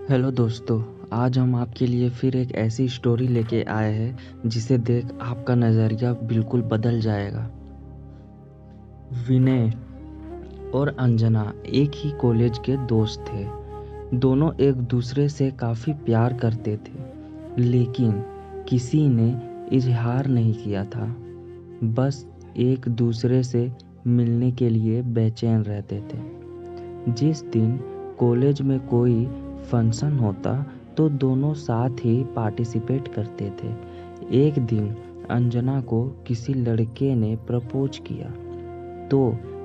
Hello दोस्तों, आज हम आपके लिए फिर एक ऐसी स्टोरी लेके आए हैं जिसे देख आपका नज़रिया बिल्कुल बदल जाएगा। विनय और अंजना एक ही कॉलेज के दोस्त थे। दोनों एक दूसरे से काफ़ी प्यार करते थे, लेकिन किसी ने इजहार नहीं किया था। बस एक दूसरे से मिलने के लिए बेचैन रहते थे। जिस दिन कॉलेज में कोई फंक्शन होता तो दोनों साथ ही पार्टिसिपेट करते थे। एक दिन अंजना को किसी लड़के ने प्रपोज किया तो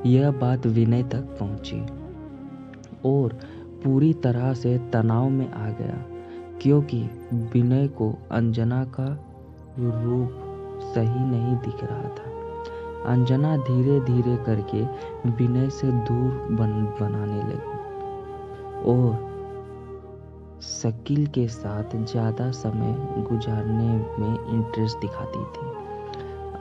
यह बात विनय तक पहुंची और पूरी तरह से तनाव में आ गया, क्योंकि विनय को अंजना का रूप सही नहीं दिख रहा था। अंजना धीरे धीरे करके विनय से दूर बनाने लगी और शकील के साथ ज़्यादा समय गुजारने में इंटरेस्ट दिखाती थी।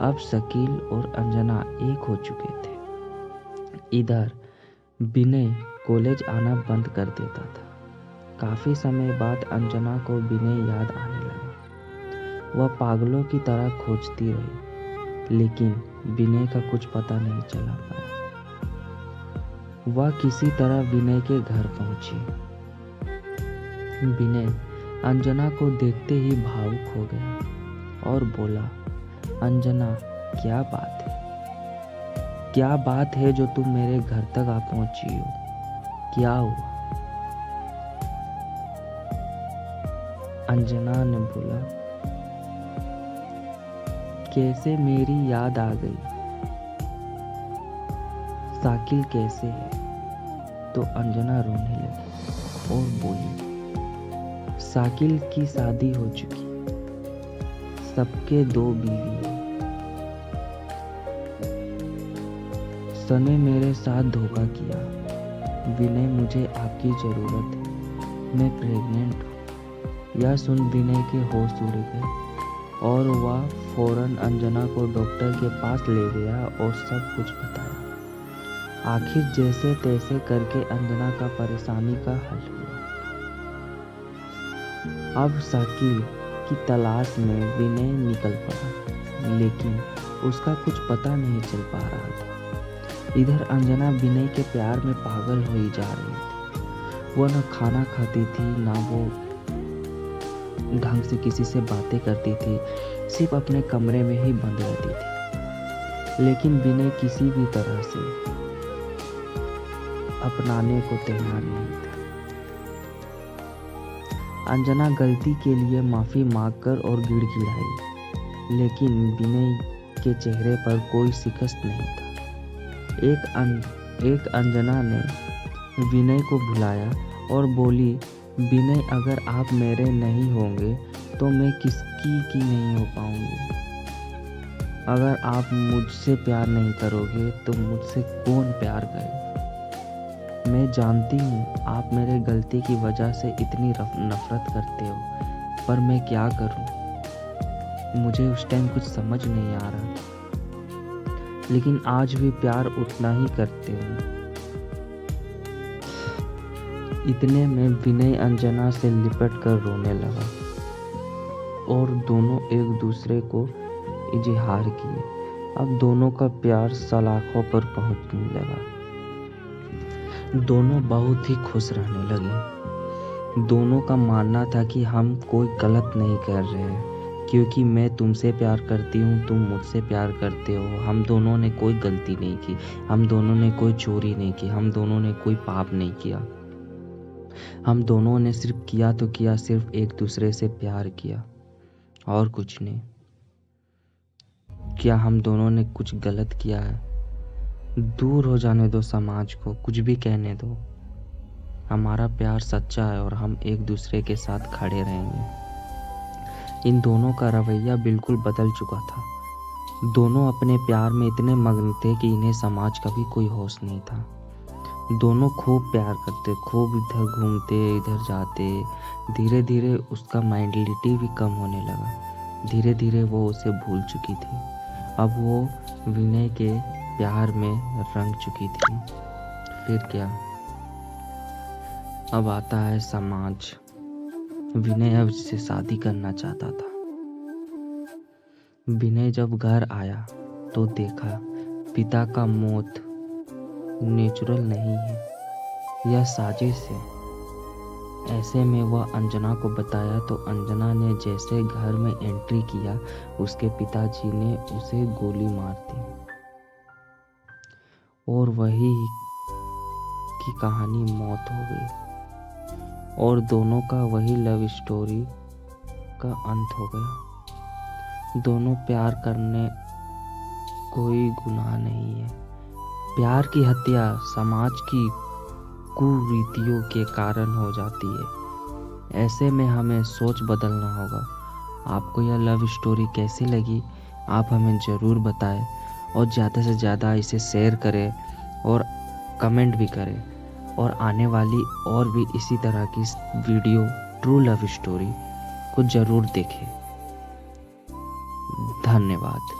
अब शकील और अंजना एक हो चुके थे। इधर विनय कॉलेज आना बंद कर देता था। काफ़ी समय बाद अंजना को विनय याद आने लगा। वह पागलों की तरह खोजती रही, लेकिन विनय का कुछ पता नहीं चला पाया। वह किसी तरह विनय के घर पहुंची। विनय अंजना को देखते ही भावुक हो गया और बोला, अंजना, क्या बात है? क्या बात है जो तुम मेरे घर तक आ पहुंची हो? क्या हुआ? अंजना ने बोला, कैसे मेरी याद आ गई? शकील कैसे है? तो अंजना रोने लगी और बोली, शकील की शादी हो चुकी, सबके 2 बीवी हैं। सने मेरे साथ धोखा किया। विनय, मुझे आपकी ज़रूरत है, मैं प्रेग्नेंट हूँ। यह सुन विनय के होश उड़ गए और वह फौरन अंजना को डॉक्टर के पास ले गया और सब कुछ बताया। आखिर जैसे तैसे करके अंजना का परेशानी का हल हुआ। अब शकील की तलाश में विनय निकल पड़ा, लेकिन उसका कुछ पता नहीं चल पा रहा था। इधर अंजना विनय के प्यार में पागल हो ही जा रही थी। वह न खाना खाती थी, ना वो ढंग से किसी से बातें करती थी, सिर्फ अपने कमरे में ही बंद रहती थी। लेकिन विनय किसी भी तरह से अपनाने को तैयार नहीं था। अंजना गलती के लिए माफ़ी मांगकर और गिड़गिड़ाई, लेकिन विनय के चेहरे पर कोई शिकस्त नहीं था। एक अंजना ने विनय को बुलाया और बोली, विनय, अगर आप मेरे नहीं होंगे तो मैं किसकी की नहीं हो पाऊंगी। अगर आप मुझसे प्यार नहीं करोगे तो मुझसे कौन प्यार करे? मैं जानती हूँ आप मेरे गलती की वजह से इतनी नफरत करते हो, पर मैं क्या करूँ? मुझे उस टाइम कुछ समझ नहीं आ रहा, लेकिन आज भी प्यार उतना ही करते हूँ। इतने में विनय अंजना से लिपट कर रोने लगा और दोनों एक दूसरे को इजहार किए। अब दोनों का प्यार सलाखों पर पहुंचने लगा। दोनों बहुत ही खुश रहने लगे। दोनों का मानना था कि हम कोई गलत नहीं कर रहे हैं, क्योंकि मैं तुमसे प्यार करती हूँ, तुम मुझसे प्यार करते हो। हम दोनों ने कोई गलती नहीं की, हम दोनों ने कोई चोरी नहीं की, हम दोनों ने कोई पाप नहीं किया। हम दोनों ने सिर्फ किया तो किया, सिर्फ एक दूसरे से प्यार किया और कुछ नहीं। क्या हम दोनों ने कुछ गलत किया है? दूर हो जाने दो समाज को, कुछ भी कहने दो। हमारा प्यार सच्चा है और हम एक दूसरे के साथ खड़े रहेंगे। इन दोनों का रवैया बिल्कुल बदल चुका था। दोनों अपने प्यार में इतने मग्न थे कि इन्हें समाज का भी कोई होश नहीं था। दोनों खूब प्यार करते, खूब इधर घूमते इधर जाते। धीरे धीरे उसका माइंडलिटी भी कम होने लगा। धीरे धीरे वो उसे भूल चुकी थी। अब वो विनय के प्यार में रंग चुकी थी। फिर क्या? अब आता है समाज। विनय अब इससे शादी करना चाहता था। विनय जब घर आया तो देखा पिता का मौत नेचुरल नहीं है, यह साजिश है। ऐसे में वह अंजना को बताया तो अंजना ने जैसे घर में एंट्री किया उसके पिताजी ने उसे गोली मार दी और वही की कहानी मौत हो गई और दोनों का वही लव स्टोरी का अंत हो गया। दोनों प्यार करने कोई गुनाह नहीं है। प्यार की हत्या समाज की कुरीतियों के कारण हो जाती है। ऐसे में हमें सोच बदलना होगा। आपको यह लव स्टोरी कैसी लगी आप हमें ज़रूर बताएं और ज़्यादा से ज़्यादा इसे शेयर करें और कमेंट भी करें और आने वाली और भी इसी तरह की वीडियो ट्रू लव स्टोरी को ज़रूर देखें। धन्यवाद।